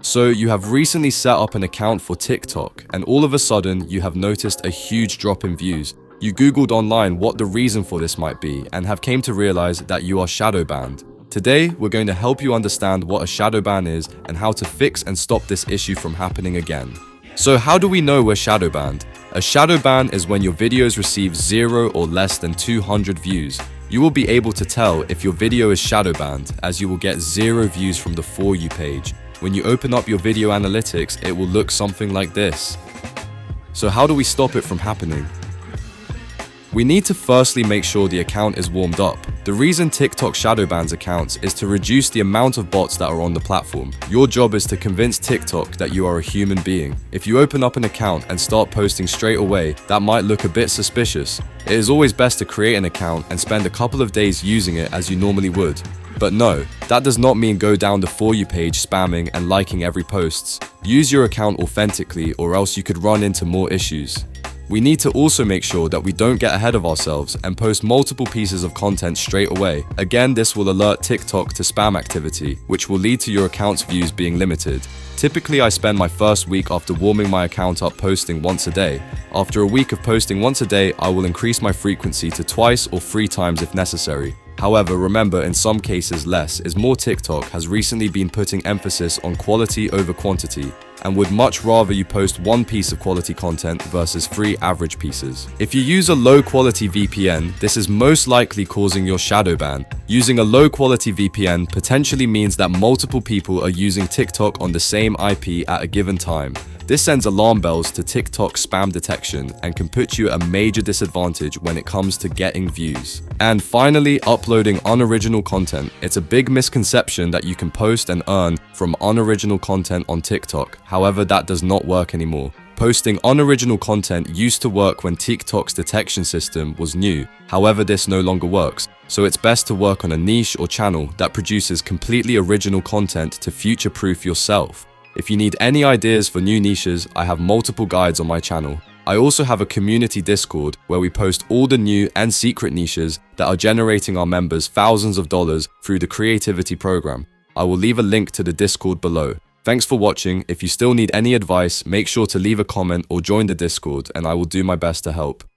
So you have recently set up an account for TikTok, and all of a sudden you have noticed a huge drop in views. You Googled online what the reason for this might be and have came to realize that you are shadow banned. Today, we're going to help you understand what a shadow ban is and how to fix and stop this issue from happening again. So how do we know we're shadow banned? A shadow ban is when your videos receive 0 or less than 200 views. You will be able to tell if your video is shadow banned, as you will get 0 views from the For You page. When you open up your video analytics, it will look something like this. So how do we stop it from happening? We need to firstly make sure the account is warmed up. The reason TikTok shadow bans accounts is to reduce the amount of bots that are on the platform. Your job is to convince TikTok that you are a human being. If you open up an account and start posting straight away, that might look a bit suspicious. It is always best to create an account and spend a couple of days using it as you normally would. But no, that does not mean go down the For You page spamming and liking every post. Use your account authentically, or else you could run into more issues. We need to also make sure that we don't get ahead of ourselves and post multiple pieces of content straight away. Again, this will alert TikTok to spam activity, which will lead to your account's views being limited. Typically, I spend my first week after warming my account up posting once a day. After a week of posting once a day, I will increase my frequency to 2 or 3 times if necessary. However, remember, in some cases less is more. TikTok has recently been putting emphasis on quality over quantity and would much rather you post 1 piece of quality content versus 3 average pieces. If you use a low quality VPN, this is most likely causing your shadow ban. Using a low quality VPN potentially means that multiple people are using TikTok on the same IP at a given time. This sends alarm bells to TikTok spam detection and can put you at a major disadvantage when it comes to getting views. And finally, uploading unoriginal content. It's a big misconception that you can post and earn from unoriginal content on TikTok. However, that does not work anymore. Posting unoriginal content used to work when TikTok's detection system was new. However, this no longer works. So it's best to work on a niche or channel that produces completely original content to future-proof yourself. If you need any ideas for new niches, I have multiple guides on my channel. I also have a community Discord where we post all the new and secret niches that are generating our members thousands of dollars through the creativity program. I will leave a link to the Discord below. Thanks for watching. If you still need any advice, make sure to leave a comment or join the Discord, and I will do my best to help.